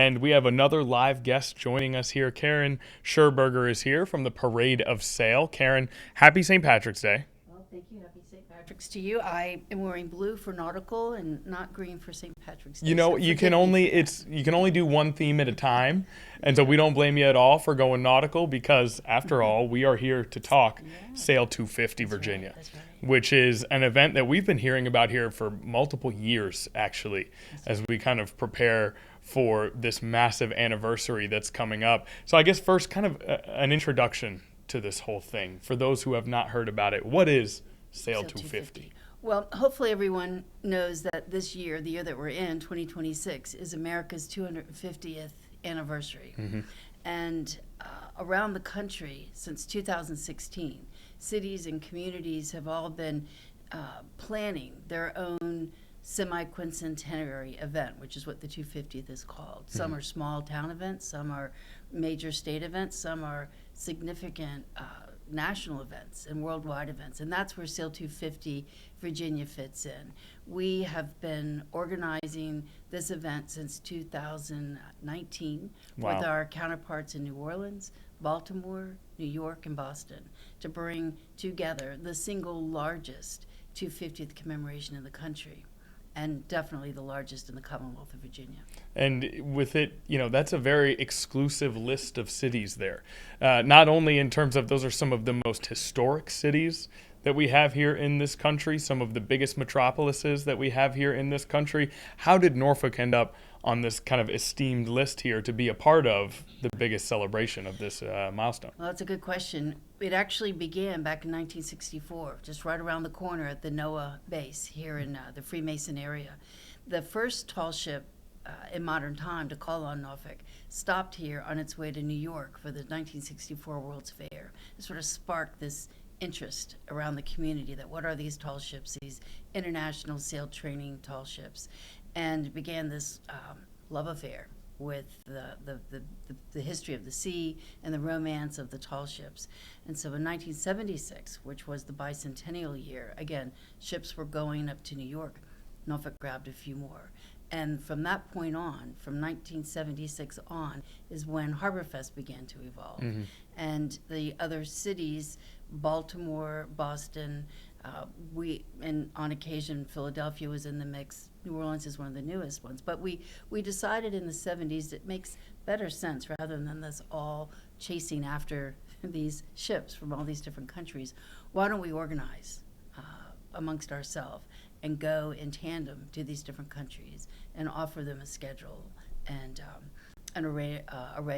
And we have another live guest joining us here. Karen Scherberger is here from the Parade of Sail. Karen, happy St. Patrick's Day. Well, thank you. Happy St. Patrick's to you. I am wearing blue for nautical and not green for St. Patrick's Day. You know, so you can only do one theme at a time, and so we don't blame you at all for going nautical because, after all, we are here to talk Sail250 Virginia, That's right. which is an event that we've been hearing about here for multiple years, actually, as we kind of prepare for this massive anniversary that's coming up. So I guess first, kind of an introduction to this whole thing for those who have not heard about it. What is Sail250? Well, hopefully everyone knows that this year, the year that we're in, 2026, is America's 250th anniversary. And around the country, since 2016, cities and communities have all been planning their own semi-quincentenary event, which is what the 250th is called. Some are small town events, some are major state events, some are significant national events and worldwide events, and that's where Sail250 Virginia fits in. We have been organizing this event since 2019 with our counterparts in New Orleans, Baltimore, New York, and Boston to bring together the single largest 250th commemoration in the country, and definitely the largest in the Commonwealth of Virginia. And with it, you know, that's a very exclusive list of cities there. Not only in terms of those are some of the most historic cities that we have here in this country, some of the biggest metropolises that we have here in this country. How did Norfolk end up on this kind of esteemed list here to be a part of the biggest celebration of this milestone? Well, that's a good question. It actually began back in 1964, just right around the corner at the NOAA base here in the Freemason area. The first tall ship in modern time to call on Norfolk stopped here on its way to New York for the 1964 World's Fair. It sort of sparked this interest around the community that what are these tall ships, these international sail training tall ships, and began this love affair with the history of the sea and the romance of the tall ships. And so in 1976, which was the bicentennial year, again, ships were going up to New York. Norfolk grabbed a few more. And from that point on, from 1976 on, is when Harbor Fest began to evolve. And the other cities, Baltimore, Boston, and on occasion Philadelphia was in the mix. New Orleans is one of the newest ones. But we decided in the 70s it makes better sense rather than us all chasing after these ships from all these different countries. Why don't we organize amongst ourselves and go in tandem to these different countries and offer them a schedule and an array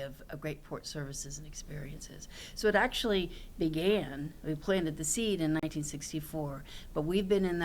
of great port services and experiences. So it actually began, we planted the seed in 1964, but we have been in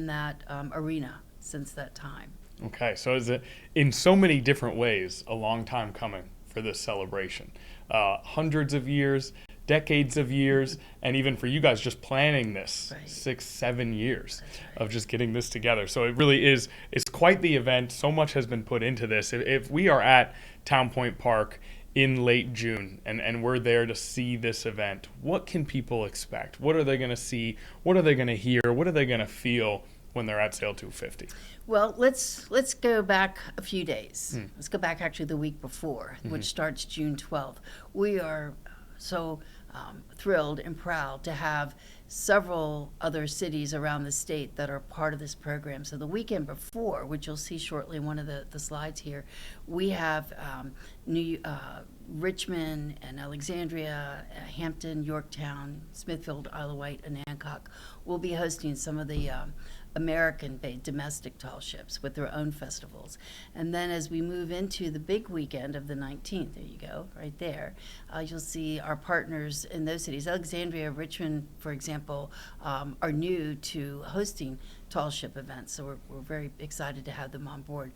that arena since that time. Okay, so is it in so many different ways a long time coming for this celebration? Hundreds of years, decades of years, and even for you guys just planning this 6-7 years of just getting this together. So it really is quite the event. So much has been put into this. If we are at Town Point Park in late June and we're there to see this event, what can people expect? What are they going to see? What are they going to hear? What are they going to feel when they're at Sail250? Well, let's go back a few days. Let's go back actually the week before, which starts June 12th. We are so thrilled and proud to have several other cities around the state that are part of this program. So the weekend before, which you'll see shortly in one of the slides here, we have Richmond and Alexandria, Hampton, Yorktown, Smithfield, Isle of Wight, and Hancock will be hosting some of the American-based domestic tall ships with their own festivals. And then as we move into the big weekend of the 19th, there you go, right there, you'll see our partners in those cities. Alexandria, Richmond, for example, are new to hosting tall ship events, so we're very excited to have them on board.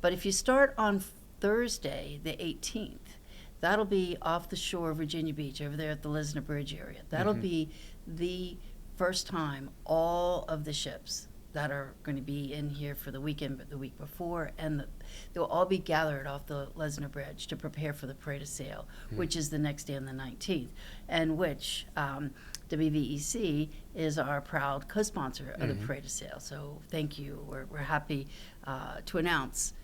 But if you start on Thursday, the 18th, that'll be off the shore of Virginia Beach, over there at the Lisna Bridge area. That'll be the first time all of the ships that are going to be in here for the weekend, but the week before, and they'll all be gathered off the Lisna Bridge to prepare for the Parade of Sail, which is the next day on the 19th, and which WVEC is our proud co-sponsor of the Parade of Sail. So thank you. We're happy to announce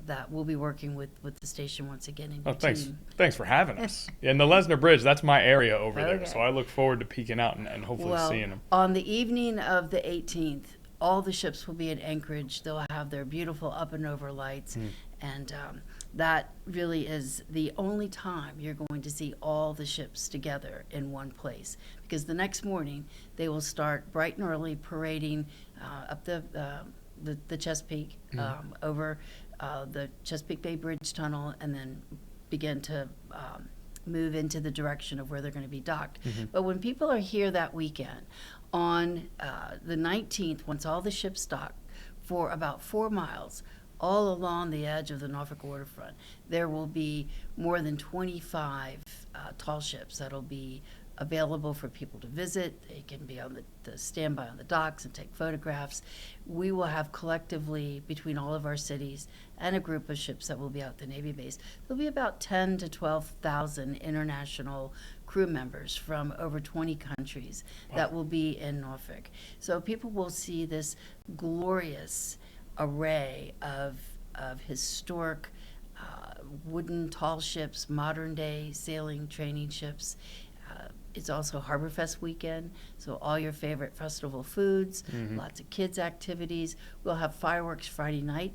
that we'll be working with the station once again. In Oh, your thanks. team. Thanks for having us. And the Lesnar Bridge, that's my area over there. Okay. So I look forward to peeking out and hopefully seeing them. On the evening of the 18th, all the ships will be in Anchorage. They'll have their beautiful up and over lights. And that really is the only time you're going to see all the ships together in one place. Because the next morning, they will start bright and early parading up the Chesapeake, over the Chesapeake Bay Bridge Tunnel, and then begin to move into the direction of where they're going to be docked. But when people are here that weekend, on the 19th, once all the ships dock, for about 4 miles, all along the edge of the Norfolk waterfront, there will be more than 25 tall ships that'll be available for people to visit. They can be on the standby on the docks and take photographs. We will have collectively, between all of our cities and a group of ships that will be out at the Navy base, there'll be about 10 to 12,000 international crew members from over 20 countries that will be in Norfolk. So people will see this glorious array of historic wooden tall ships, modern day sailing training ships. It's also Harbor Fest weekend, so all your favorite festival foods, lots of kids' activities. We'll have fireworks Friday night.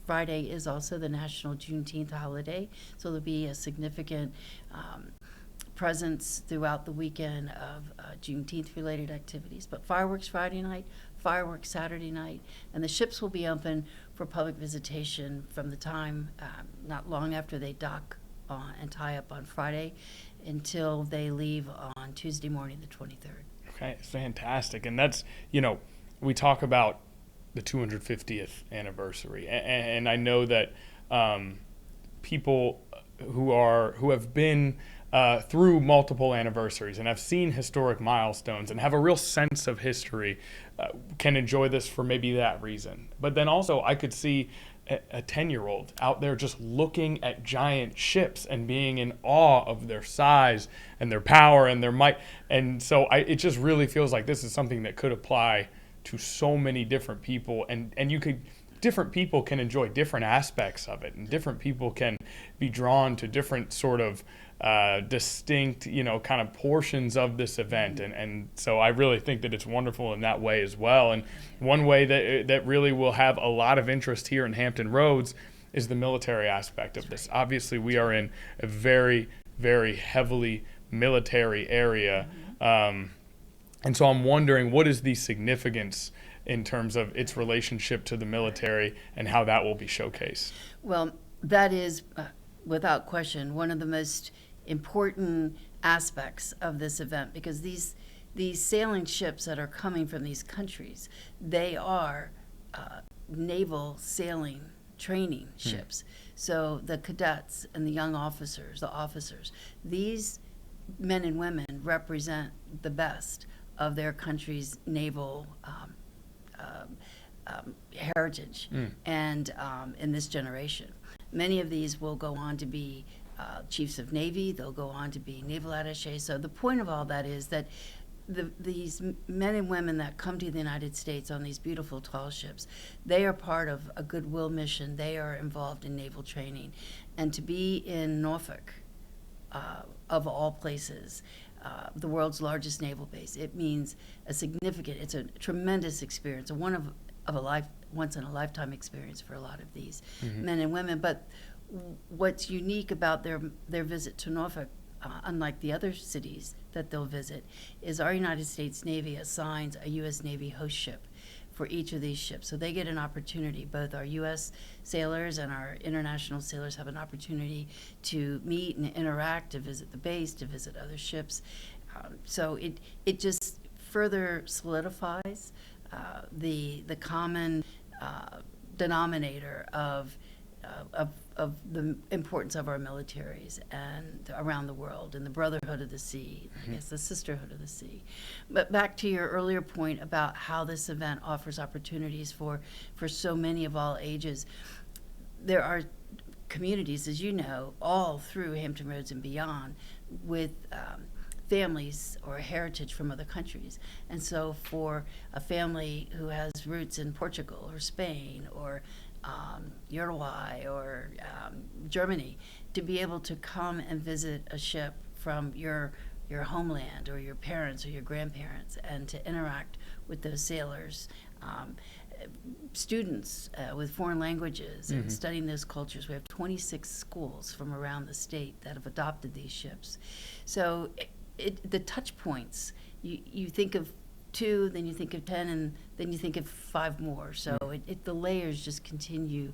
Friday is also the National Juneteenth holiday, so there'll be a significant presence throughout the weekend of Juneteenth-related activities. But fireworks Friday night, fireworks Saturday night, and the ships will be open for public visitation from the time not long after they dock and tie up on Friday until they leave on Tuesday morning, the 23rd. Okay, fantastic. And that's, we talk about the 250th anniversary, and I know that people who have been through multiple anniversaries and have seen historic milestones and have a real sense of history can enjoy this for maybe that reason. But then also I could see a 10-year-old out there just looking at giant ships and being in awe of their size and their power and their might. And so it just really feels like this is something that could apply to so many different people. And different people can enjoy different aspects of it, and different people can be drawn to different sort of distinct, kind of portions of this event. And so I really think that it's wonderful in that way as well. And one way that really will have a lot of interest here in Hampton Roads is the military aspect of this. Obviously, we are in a very, very heavily military area. And so I'm wondering, what is the significance in terms of its relationship to the military and how that will be showcased? Well, that is, without question, one of the most important aspects of this event, because these sailing ships that are coming from these countries, they are naval sailing training ships. So the cadets and the young officers, these men and women represent the best of their country's naval heritage and in this generation. Many of these will go on to be chiefs of Navy. They'll go on to be naval attaché. So the point of all that is that these men and women that come to the United States on these beautiful tall ships, they are part of a goodwill mission. They are involved in naval training. And to be in Norfolk, of all places, the world's largest naval base, it means it's a tremendous experience, a once in a lifetime experience for a lot of these men and women. But what's unique about their visit to Norfolk, unlike the other cities that they'll visit, is our United States Navy assigns a U.S. Navy host ship for each of these ships. So they get an opportunity, both our U.S. sailors and our international sailors have an opportunity to meet and interact, to visit the base, to visit other ships. So it just further solidifies the common denominator of the importance of our militaries and around the world, and the brotherhood of the sea, I guess the sisterhood of the sea. But back to your earlier point about how this event offers opportunities for so many of all ages. There are communities, as you know, all through Hampton Roads and beyond, with families or heritage from other countries. And so for a family who has roots in Portugal or Spain or Uruguay or Germany, to be able to come and visit a ship from your homeland or your parents or your grandparents, and to interact with those sailors. Students with foreign languages and studying those cultures. We have 26 schools from around the state that have adopted these ships. So the touch points, you think of 2, then you think of 10, and then you think of 5 more. So the layers just continue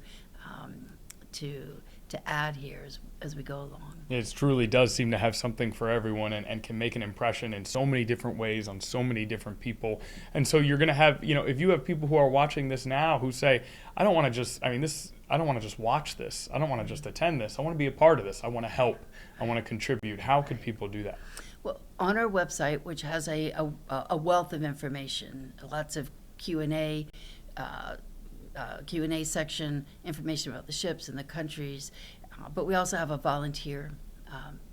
to add here as we go along. It truly does seem to have something for everyone, and can make an impression in so many different ways on so many different people. And so you're going to have, if you have people who are watching this now who say, I don't want to just watch this. I don't want to just attend this. I want to be a part of this. I want to help. I want to contribute. How could people do that? Well, on our website, which has a wealth of information, lots of Q&A section, information about the ships and the countries, but we also have a volunteer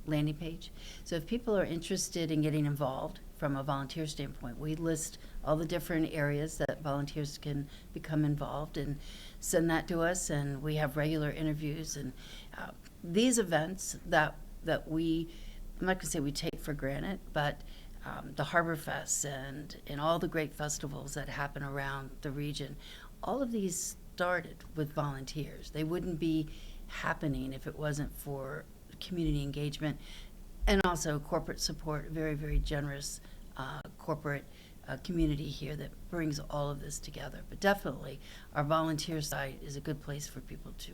landing page. So if people are interested in getting involved from a volunteer standpoint, we list all the different areas that volunteers can become involved, and send that to us, and we have regular interviews. And these events that we, I'm not going to say we take for granted, but the Harbor Fest and all the great festivals that happen around the region, all of these started with volunteers. They wouldn't be happening if it wasn't for community engagement and also corporate support. Very, very generous corporate community here that brings all of this together. But definitely our volunteer site is a good place for people to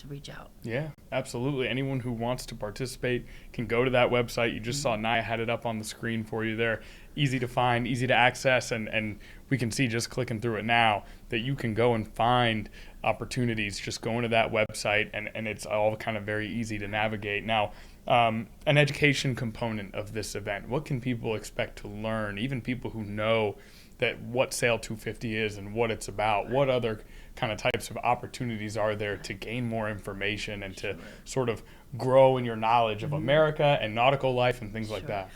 reach out. Yeah, absolutely. Anyone who wants to participate can go to that website. You just saw Naya had it up on the screen for you there. Easy to find, easy to access, and we can see just clicking through it now that you can go and find opportunities just going to that website, and it's all kind of very easy to navigate. Now, an education component of this event, what can people expect to learn, even people who know that what Sail250 is and what it's about? What other kind of types of opportunities are there to gain more information and to sort of grow in your knowledge of America and nautical life and things like that?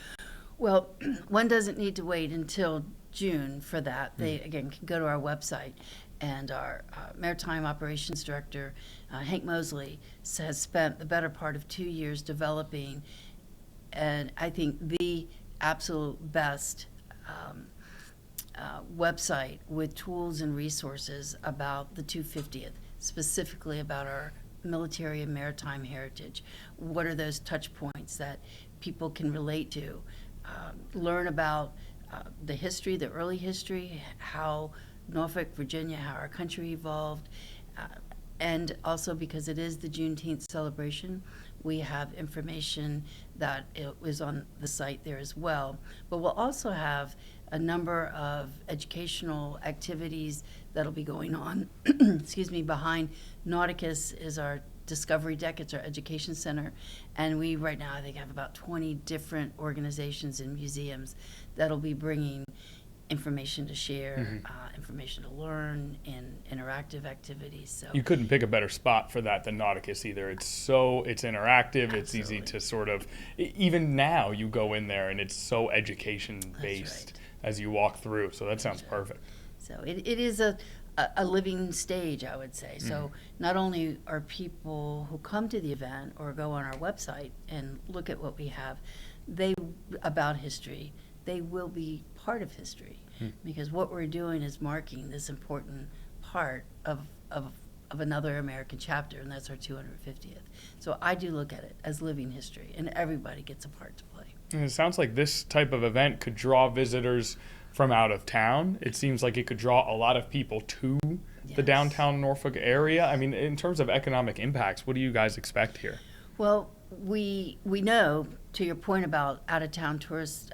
Well, one doesn't need to wait until June for that. They, again, can go to our website, and our Maritime Operations Director, Hank Mosley, has spent the better part of 2 years developing, and I think the absolute best website with tools and resources about the 250th, specifically about our military and maritime heritage. What are those touch points that people can relate to? Learn about the history, the early history, how Norfolk, Virginia, how our country evolved, and also because it is the Juneteenth celebration, we have information that is on the site there as well. But we'll also have a number of educational activities that'll be going on. Excuse me, behind Nauticus is our Discovery Deck. It's our education center, and we right now I think have about 20 different organizations and museums that'll be bringing information to share, information to learn, and interactive activities. So you couldn't pick a better spot for that than Nauticus either. It's interactive. Absolutely. It's easy to sort of, even now you go in there and it's so education based as you walk through. So that sounds perfect. So it is a living stage, I would say. So not only are people who come to the event or go on our website and look at what we have, about history, they will be part of history, because what we're doing is marking this important part of another American chapter, and that's our 250th. So I do look at it as living history, and everybody gets a part to play. And it sounds like this type of event could draw visitors from out of town. It seems like it could draw a lot of people to the downtown Norfolk area. I mean, in terms of economic impacts, what do you guys expect here? Well, we know, to your point about out-of-town tourists,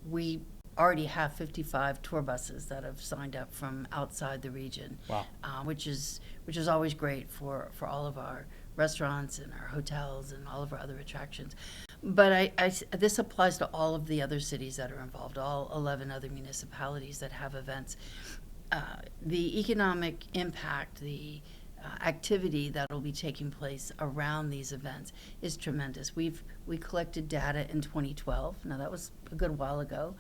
we already have 55 tour buses that have signed up from outside the region. Wow. Which is always great for all of our restaurants and our hotels and all of our other attractions. But this applies to all of the other cities that are involved, all 11 other municipalities that have events. The economic impact, the activity that will be taking place around these events is tremendous. We collected data in 2012. Now that was a good while ago,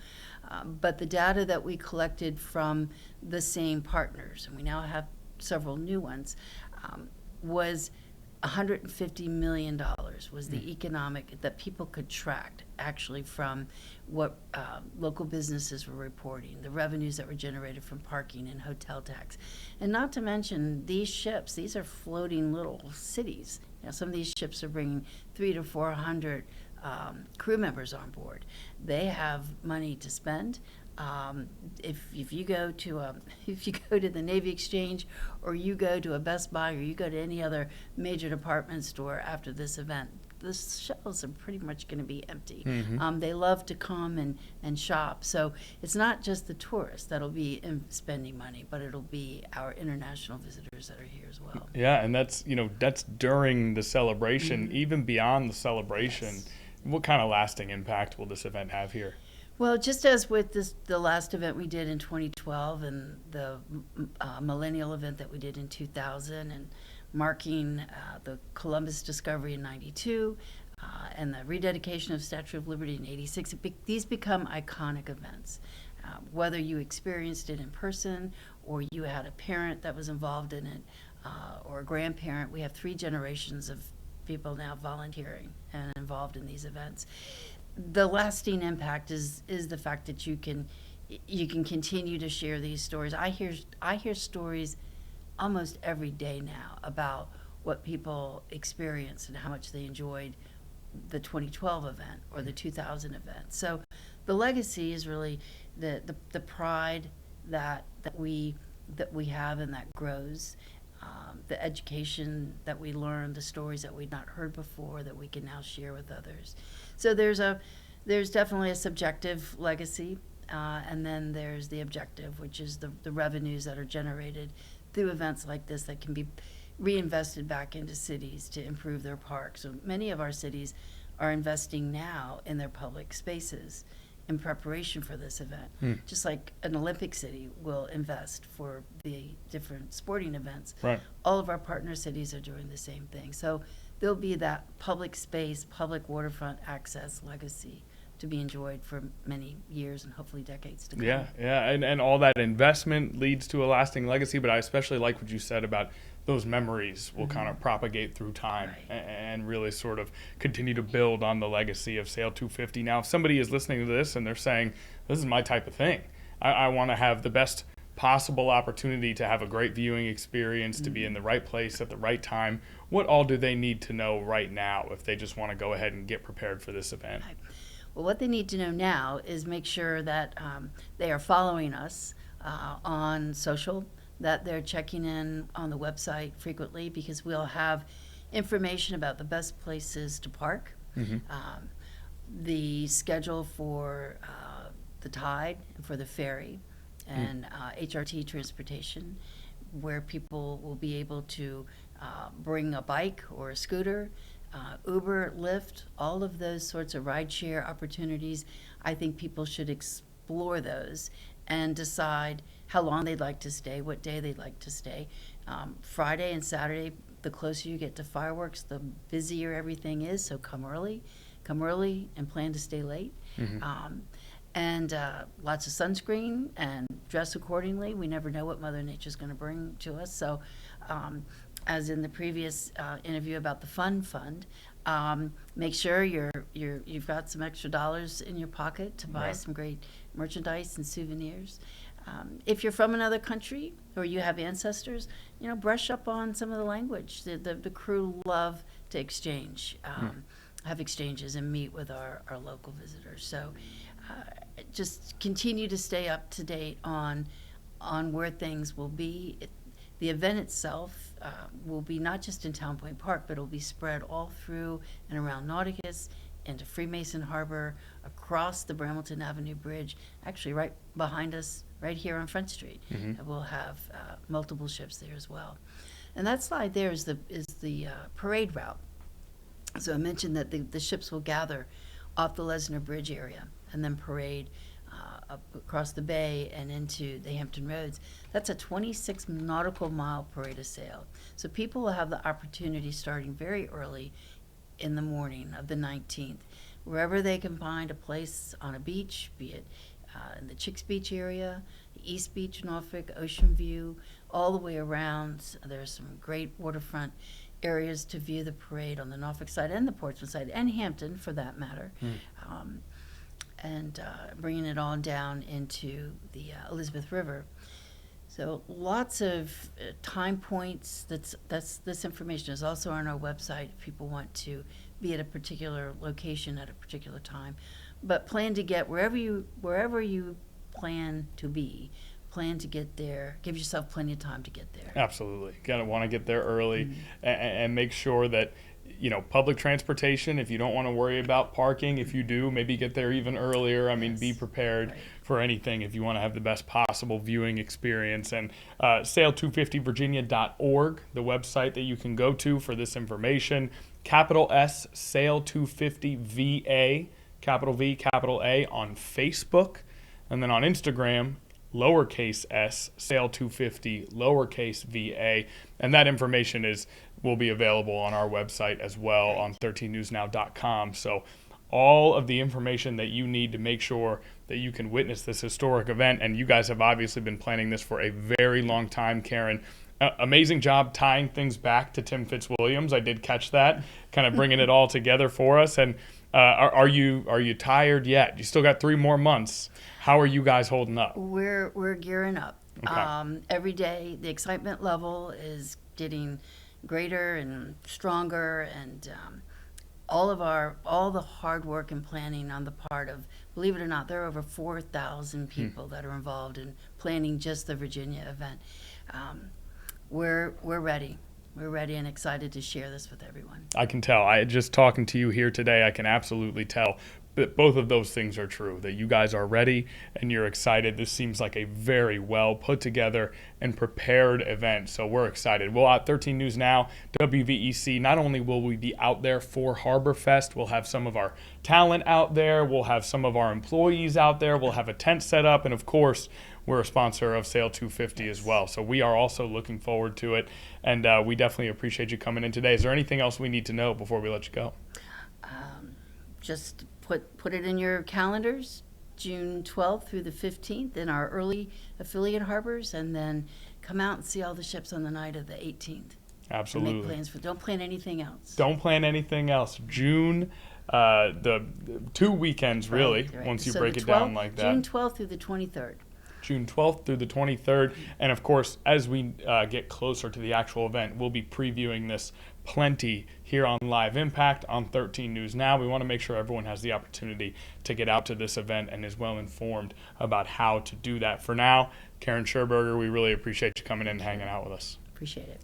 but the data that we collected from the same partners, and we now have several new ones, was $150 million was the economic that people could track actually from what local businesses were reporting, the revenues that were generated from parking and hotel tax. And not to mention these ships, these are floating little cities. Some of these ships are bringing 300 to 400 crew members on board. They have money to spend. If you go to the Navy Exchange, or you go to a Best Buy, or you go to any other major department store after this event, the shelves are pretty much going to be empty. They love to come and shop. So it's not just the tourists that'll be spending money, but it'll be our international visitors that are here as well. Yeah, and that's during the celebration. Even beyond the celebration, Yes. What kind of lasting impact will this event have here? Well, just as with the last event we did in 2012 and the millennial event that we did in 2000, and marking the Columbus discovery in 92 and the rededication of Statue of Liberty in 86, these become iconic events. Whether you experienced it in person, or you had a parent that was involved in it, or a grandparent, we have 3 generations of people now volunteering and involved in these events. The lasting impact is the fact that you can continue to share these stories. I hear stories almost every day now about what people experienced and how much they enjoyed the 2012 event or the 2000 event. So the legacy is really the pride that we have and that grows. The education that we learn, the stories that we'd not heard before that we can now share with others. So there's definitely a subjective legacy, and then there's the objective, which is the revenues that are generated through events like this that can be reinvested back into cities to improve their parks. So many of our cities are investing now in their public spaces in preparation for this event. Just like an Olympic city will invest for the different sporting events. Right. All of our partner cities are doing the same thing. So there'll be that public space, public waterfront access legacy to be enjoyed for many years and hopefully decades to come. Yeah, and all that investment leads to a lasting legacy, but I especially like what you said about those memories will kind of propagate through time. Right. And really sort of continue to build on the legacy of Sail250. Now, if somebody is listening to this and they're saying, this is my type of thing, I want to have the best possible opportunity to have a great viewing experience, to be in the right place at the right time, what all do they need to know right now if they just want to go ahead and get prepared for this event? Right. Well, what they need to know now is make sure that they are following us on social, that they're checking in on the website frequently, because we'll have information about the best places to park, the schedule for the tide and for the ferry, and HRT transportation, where people will be able to bring a bike or a scooter, Uber, Lyft, all of those sorts of rideshare opportunities. I think people should explore those and decide how long they'd like to stay, what day they'd like to stay. Friday and Saturday, the closer you get to fireworks, the busier everything is, so come early and plan to stay late. And lots of sunscreen and dress accordingly. We never know what Mother Nature's going to bring to us. So as in the previous interview about the Fun Fund, make sure you've got some extra dollars in your pocket to buy some great merchandise and souvenirs. If you're from another country or you have ancestors, brush up on some of the language. The crew love to exchange, have exchanges and meet with our local visitors. So just continue to stay up to date on where things will be. The event itself will be not just in Town Point Park, but it'll be spread all through and around Nauticus, into Freemason Harbor, across the Brambleton Avenue Bridge, actually right behind us, right here on Front Street. We'll have multiple ships there as well. And that slide there is the parade route. So I mentioned that the ships will gather off the Lesnar Bridge area and then parade up across the bay and into the Hampton roads. That's a 26 nautical mile parade of sail. So people will have the opportunity, starting very early in the morning of the 19th, wherever they can find a place on a beach, be it in the Chicks Beach area, East Beach, Norfolk, Ocean View, all the way around. There's some great waterfront areas to view the parade on the Norfolk side and the Portsmouth side, and Hampton for that matter. And bringing it on down into the Elizabeth River. So lots of time points. This information is also on our website if people want to be at a particular location at a particular time. But plan to get wherever you plan to be. Plan to get there. Give yourself plenty of time to get there. Absolutely. Want to get there early and make sure that, public transportation, if you don't want to worry about parking, if you do, maybe get there even earlier. I mean, be prepared for anything if you want to have the best possible viewing experience. And Sail250virginia.org, the website that you can go to for this information. Capital S, Sail250VA, capital V, capital A on Facebook. And then on Instagram, lowercase s, Sail250, lowercase VA. And that information will be available on our website as well on 13newsnow.com. So all of the information that you need to make sure that you can witness this historic event. And you guys have obviously been planning this for a very long time, Karen. Amazing job tying things back to Tim Fitzwilliams. I did catch that, kind of bringing it all together for us. And are you tired yet? You still got 3 more months. How are you guys holding up? We're gearing up. Okay. Every day, the excitement level is getting greater and stronger, and all the hard work and planning on the part of, believe it or not, there are over 4,000 people that are involved in planning just the Virginia event. We're ready. We're ready and excited to share this with everyone. I can tell. Just talking to you here today, I can absolutely tell that both of those things are true, that you guys are ready and you're excited. This seems like a very well put together and prepared event, so we're excited. Well, at 13 News Now, WVEC, not only will we be out there for Harbor Fest, we'll have some of our talent out there, we'll have some of our employees out there, we'll have a tent set up, and of course, we're a sponsor of Sail250 as well. So we are also looking forward to it, and we definitely appreciate you coming in today. Is there anything else we need to know before we let you go? Just put it in your calendars, June 12th through the 15th in our early affiliate harbors, and then come out and see all the ships on the night of the 18th. Absolutely. And make plans don't plan anything else. Don't plan anything else. June, the 2 weekends really, Right. once you So break the it down like that. June 12th through the 23rd. June 12th through the 23rd. And of course, as we get closer to the actual event, we'll be previewing this plenty here on Live Impact on 13 News Now. We want to make sure everyone has the opportunity to get out to this event and is well informed about how to do that. For now, Karen Scherberger, we really appreciate you coming in and hanging out with us. Appreciate it.